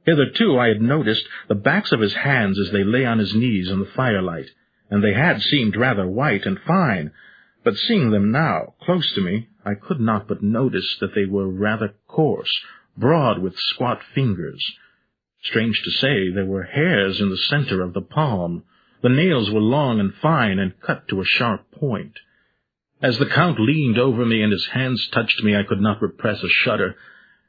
Hitherto I had noticed the backs of his hands as they lay on his knees in the firelight, and they had seemed rather white and fine, but seeing them now, close to me, I could not but notice that they were rather coarse, broad with squat fingers. Strange to say, there were hairs in the center of the palm. The nails were long and fine and cut to a sharp point. As the Count leaned over me and his hands touched me, I could not repress a shudder.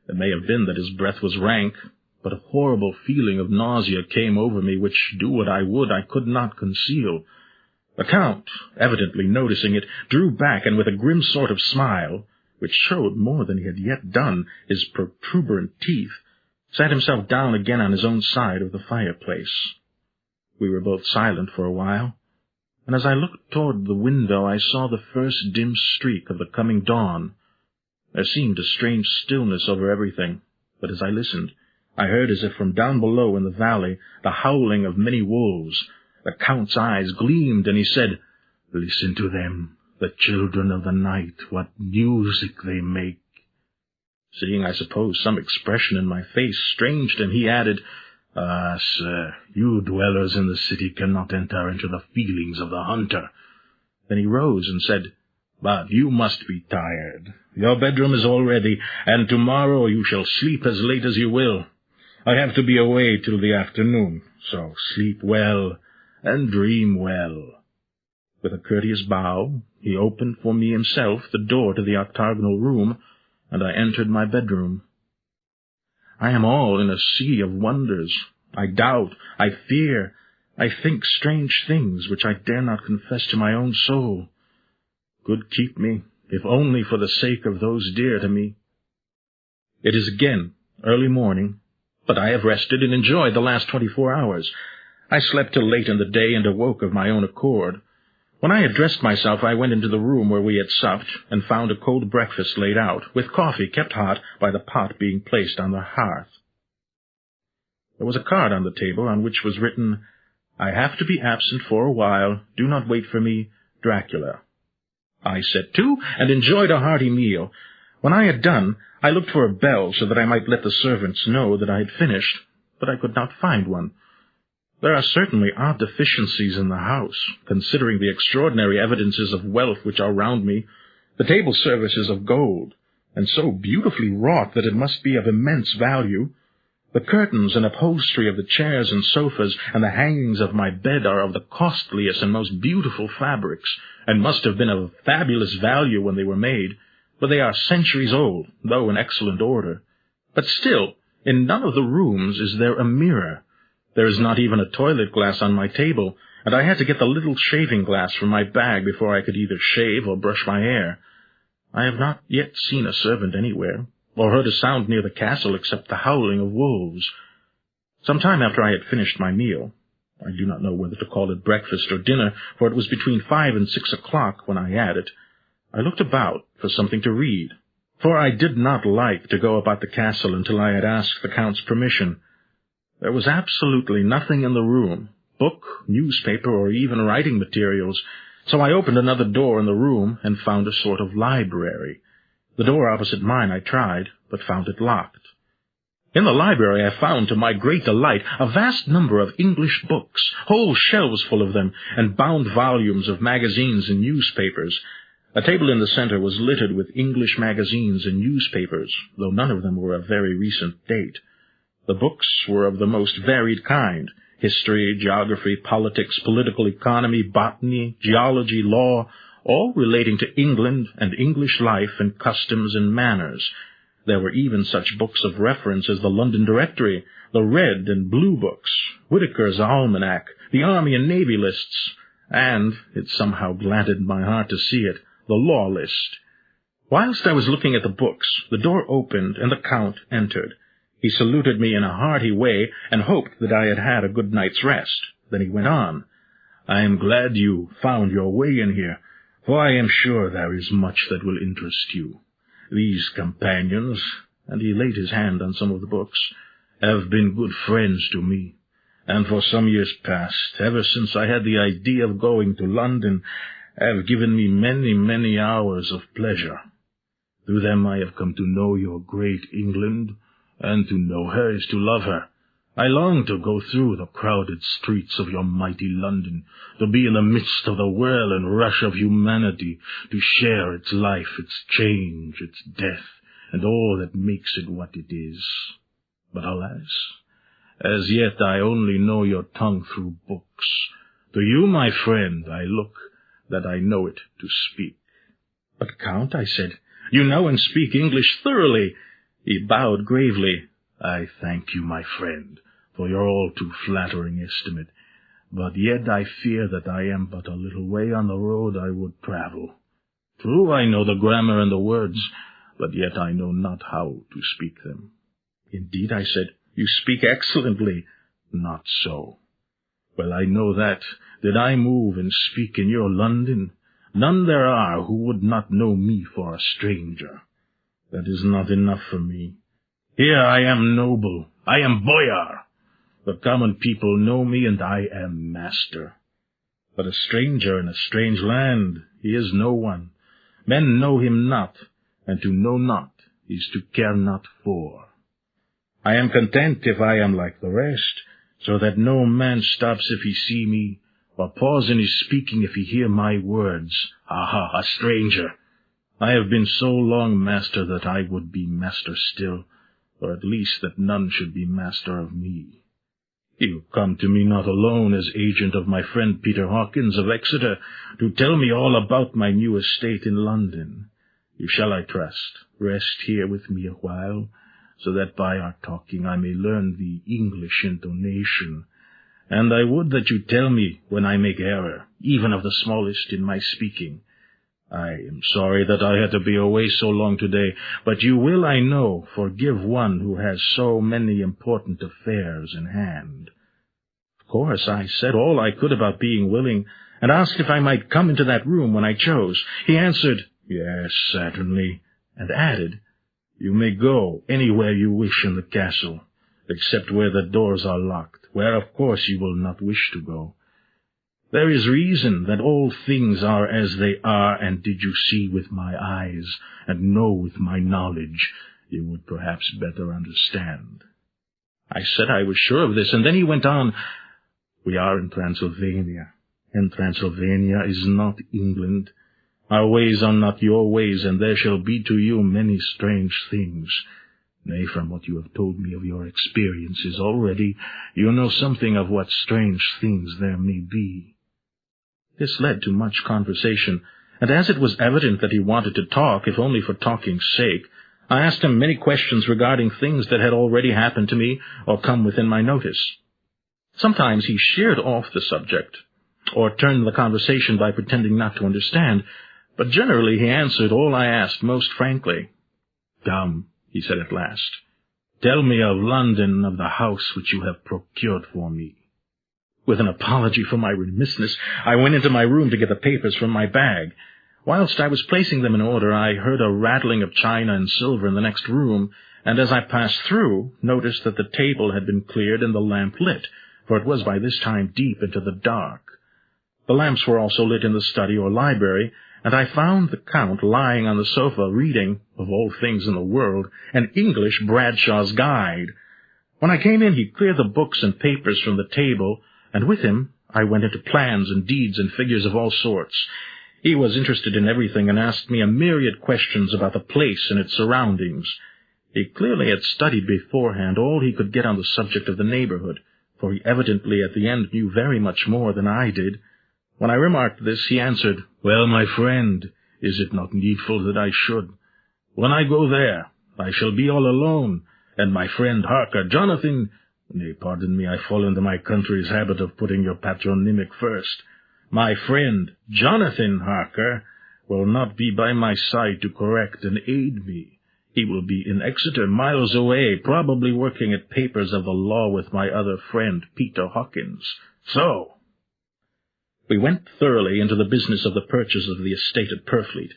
It may have been that his breath was rank, but a horrible feeling of nausea came over me, which, do what I would, I could not conceal. The Count, evidently noticing it, drew back, and with a grim sort of smile, which showed more than he had yet done, his protuberant teeth, sat himself down again on his own side of the fireplace. We were both silent for a while, and as I looked toward the window I saw the first dim streak of the coming dawn. There seemed a strange stillness over everything, but as I listened, I heard as if from down below in the valley the howling of many wolves. The Count's eyes gleamed, and he said, "Listen to them, the children of the night, what music they make." Seeing, I suppose, some expression in my face strange to him, he added, "Ah, sir, you dwellers in the city cannot enter into the feelings of the hunter." Then he rose and said, "But you must be tired. Your bedroom is all ready, and tomorrow you shall sleep as late as you will. I have to be away till the afternoon, so sleep well and dream well." With a courteous bow, he opened for me himself the door to the octagonal room, and I entered my bedroom. I am all in a sea of wonders. I doubt, I fear, I think strange things which I dare not confess to my own soul. Good keep me, if only for the sake of those dear to me. It is again early morning, but I have rested and enjoyed the last 24 hours. I slept till late in the day and awoke of my own accord. When I had dressed myself, I went into the room where we had supped, and found a cold breakfast laid out, with coffee kept hot by the pot being placed on the hearth. There was a card on the table on which was written, "I have to be absent for a while. Do not wait for me, Dracula." I set to, and enjoyed a hearty meal. When I had done, I looked for a bell so that I might let the servants know that I had finished, but I could not find one. There are certainly odd deficiencies in the house, considering the extraordinary evidences of wealth which are round me. The table service is of gold, and so beautifully wrought that it must be of immense value. The curtains and upholstery of the chairs and sofas and the hangings of my bed are of the costliest and most beautiful fabrics, and must have been of fabulous value when they were made, for they are centuries old, though in excellent order. But still, in none of the rooms is there a mirror. There is not even a toilet glass on my table, and I had to get the little shaving glass from my bag before I could either shave or brush my hair. I have not yet seen a servant anywhere, or heard a sound near the castle except the howling of wolves. Some time after I had finished my meal, I do not know whether to call it breakfast or dinner, for it was between 5 and 6 o'clock when I had it, I looked about for something to read, for I did not like to go about the castle until I had asked the Count's permission. There was absolutely nothing in the room, book, newspaper, or even writing materials, so I opened another door in the room and found a sort of library. The door opposite mine I tried, but found it locked. In the library I found, to my great delight, a vast number of English books, whole shelves full of them, and bound volumes of magazines and newspapers. A table in the center was littered with English magazines and newspapers, though none of them were of very recent date. The books were of the most varied kind: history, geography, politics, political economy, botany, geology, law, all relating to England and English life and customs and manners. There were even such books of reference as the London Directory, the Red and Blue books, Whitaker's Almanac, the Army and Navy lists, and, it somehow gladdened my heart to see it, the Law List. Whilst I was looking at the books, the door opened and the Count entered. He saluted me in a hearty way, and hoped that I had had a good night's rest. Then he went on, "I am glad you found your way in here, for I am sure there is much that will interest you. These companions," and he laid his hand on some of the books, "have been good friends to me, and for some years past, ever since I had the idea of going to London, have given me many, many hours of pleasure. Through them I have come to know your great England, and to know her is to love her. I long to go through the crowded streets of your mighty London, to be in the midst of the whirl and rush of humanity, to share its life, its change, its death, and all that makes it what it is. But alas, as yet I only know your tongue through books. To you, my friend, I look, that I know it to speak. But, Count, I said, you know and speak English thoroughly. He bowed gravely. I thank you, my friend, for your all too flattering estimate, but yet I fear that I am but a little way on the road I would travel. True, I know the grammar and the words, but yet I know not how to speak them. Indeed, I said, you speak excellently. Not so. Well, I know that, did I move and speak in your London, none there are who would not know me for a stranger. That is not enough for me. Here I am noble, I am boyar. The common people know me, and I am master. But a stranger in a strange land, he is no one. Men know him not, and to know not is to care not for. I am content if I am like the rest, so that no man stops if he see me, or pause in his speaking if he hear my words. Aha, a stranger! I have been so long master that I would be master still, or at least that none should be master of me. You come to me not alone as agent of my friend Peter Hawkins of Exeter, to tell me all about my new estate in London. You shall, I trust, rest here with me a while, so that by our talking I may learn the English intonation, and I would that you tell me when I make error, even of the smallest in my speaking. I am sorry that I had to be away so long today, but you will, I know, forgive one who has so many important affairs in hand. Of course, I said all I could about being willing, and asked if I might come into that room when I chose. He answered, yes, certainly, and added, you may go anywhere you wish in the castle, except where the doors are locked, where of course you will not wish to go. There is reason that all things are as they are, and did you see with my eyes, and know with my knowledge, you would perhaps better understand. I said I was sure of this, and then he went on, we are in Transylvania, and Transylvania is not England. Our ways are not your ways, and there shall be to you many strange things. Nay, from what you have told me of your experiences already, you know something of what strange things there may be. This led to much conversation, and as it was evident that he wanted to talk, if only for talking's sake, I asked him many questions regarding things that had already happened to me or come within my notice. Sometimes he sheered off the subject, or turned the conversation by pretending not to understand, but generally he answered all I asked most frankly. Come, he said at last, tell me of London, of the house which you have procured for me. With an apology for my remissness, I went into my room to get the papers from my bag. Whilst I was placing them in order, I heard a rattling of china and silver in the next room, and as I passed through, noticed that the table had been cleared and the lamp lit, for it was by this time deep into the dark. The lamps were also lit in the study or library, and I found the Count lying on the sofa reading, of all things in the world, an English Bradshaw's Guide. When I came in, he cleared the books and papers from the table, and with him I went into plans and deeds and figures of all sorts. He was interested in everything and asked me a myriad questions about the place and its surroundings. He clearly had studied beforehand all he could get on the subject of the neighborhood, for he evidently at the end knew very much more than I did. When I remarked this, he answered, well, my friend, is it not needful that I should? When I go there, I shall be all alone, and my friend Harker, Jonathan— nay, pardon me, I fall into my country's habit of putting your patronymic first. My friend Jonathan Harker will not be by my side to correct and aid me. He will be in Exeter, miles away, probably working at papers of the law with my other friend, Peter Hawkins. So, we went thoroughly into the business of the purchase of the estate at Purfleet.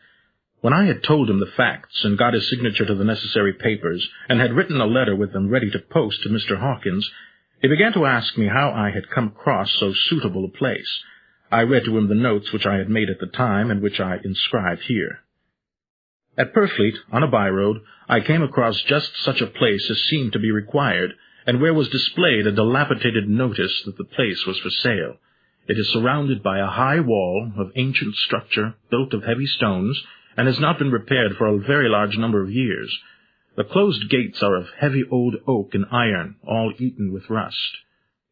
When I had told him the facts and got his signature to the necessary papers, and had written a letter with them ready to post to Mr. Hawkins, he began to ask me how I had come across so suitable a place. I read to him the notes which I had made at the time, and which I inscribed here. At Purfleet, on a by-road, I came across just such a place as seemed to be required, and where was displayed a dilapidated notice that the place was for sale. It is surrounded by a high wall of ancient structure built of heavy stones, and has not been repaired for a very large number of years. The closed gates are of heavy old oak and iron, all eaten with rust.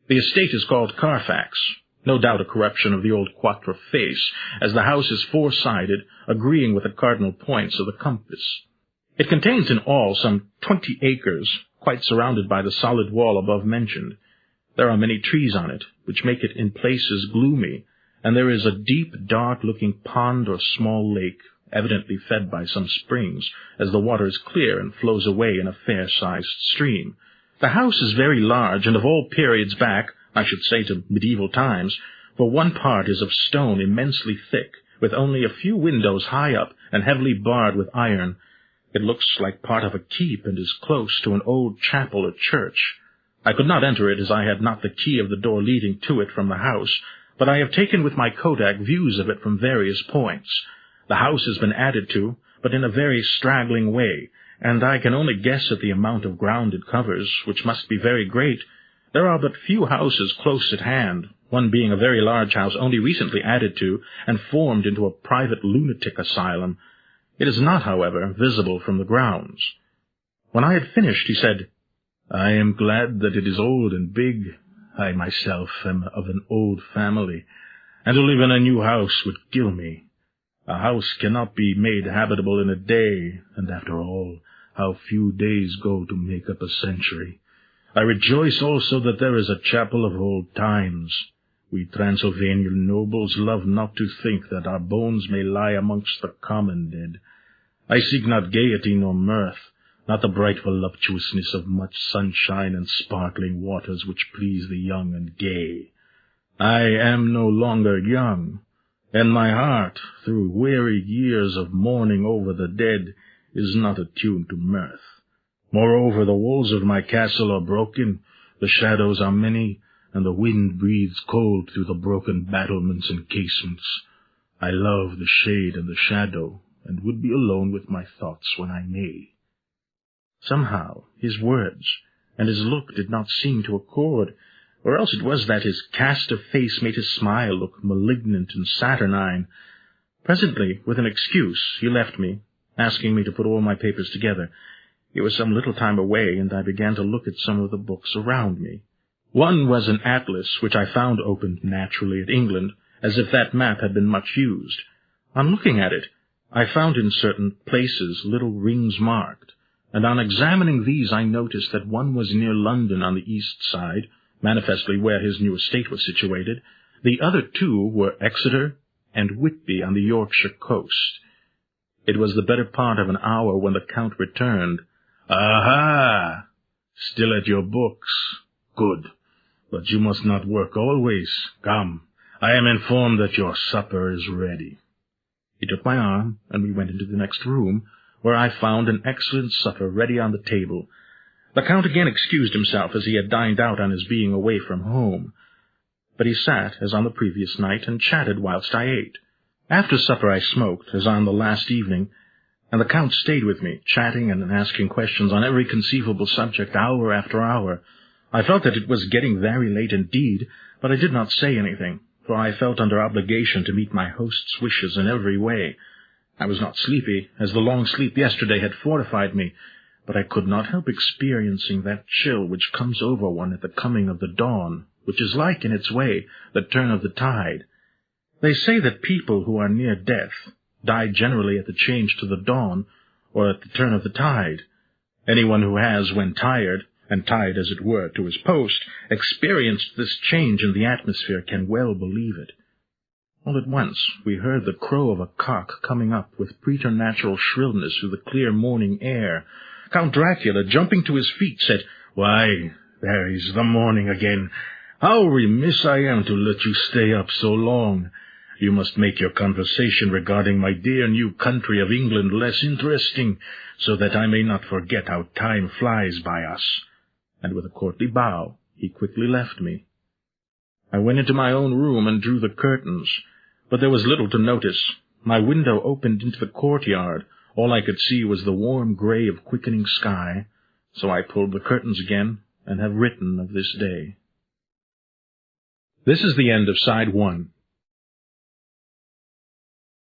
The estate is called Carfax, no doubt a corruption of the old quatre face, as the house is four-sided, agreeing with the cardinal points of the compass. It contains in all some 20 acres, quite surrounded by the solid wall above mentioned. There are many trees on it, which make it in places gloomy, and there is a deep, dark-looking pond or small lake, evidently fed by some springs, as the water is clear and flows away in a fair-sized stream. The house is very large, and of all periods back, I should say to medieval times, for one part is of stone immensely thick, with only a few windows high up and heavily barred with iron. It looks like part of a keep and is close to an old chapel or church. I could not enter it as I had not the key of the door leading to it from the house, but I have taken with my kodak views of it from various points. The house has been added to, but in a very straggling way, and I can only guess at the amount of ground it covers, which must be very great. There are but few houses close at hand, one being a very large house only recently added to and formed into a private lunatic asylum. It is not, however, visible from the grounds. When I had finished, he said, "I am glad that it is old and big. I myself am of an old family, and to live in a new house would kill me. A house cannot be made habitable in a day, and after all, how few days go to make up a century. I rejoice also that there is a chapel of old times. We Transylvanian nobles love not to think that our bones may lie amongst the common dead. I seek not gaiety nor mirth, not the bright voluptuousness of much sunshine and sparkling waters which please the young and gay. I am no longer young, and my heart, through weary years of mourning over the dead, is not attuned to mirth. Moreover, the walls of my castle are broken, the shadows are many, and the wind breathes cold through the broken battlements and casements. I love the shade and the shadow, and would be alone with my thoughts when I may." Somehow his words and his look did not seem to accord, or else it was that his cast of face made his smile look malignant and saturnine. Presently, with an excuse, he left me, asking me to put all my papers together. He was some little time away, and I began to look at some of the books around me. One was an atlas, which I found opened naturally at England, as if that map had been much used. On looking at it, I found in certain places little rings marked, and on examining these I noticed that one was near London on the east side, manifestly where his new estate was situated. The other two were Exeter and Whitby on the Yorkshire coast. It was the better part of an hour when the Count returned. "Aha! Still at your books. Good. But you must not work always. Come, I am informed that your supper is ready." He took my arm, and we went into the next room, where I found an excellent supper ready on the table. The Count again excused himself, as he had dined out on his being away from home. But he sat, as on the previous night, and chatted whilst I ate. After supper I smoked, as on the last evening, and the Count stayed with me, chatting and asking questions on every conceivable subject hour after hour. I felt that it was getting very late indeed, but I did not say anything, for I felt under obligation to meet my host's wishes in every way. I was not sleepy, as the long sleep yesterday had fortified me, but I could not help experiencing that chill which comes over one at the coming of the dawn, which is like, in its way, the turn of the tide. They say that people who are near death die generally at the change to the dawn, or at the turn of the tide. Anyone who has, when tired, and tied as it were to his post, experienced this change in the atmosphere can well believe it. All at once we heard the crow of a cock coming up with preternatural shrillness through the clear morning air. Count Dracula, jumping to his feet, said, "Why, there is the morning again. How remiss I am to let you stay up so long. You must make your conversation regarding my dear new country of England less interesting, so that I may not forget how time flies by us." And with a courtly bow, he quickly left me. I went into my own room and drew the curtains, but there was little to notice. My window opened into the courtyard. All I could see was the warm gray of quickening sky, so I pulled the curtains again and have written of this day. This is the end of Side 1.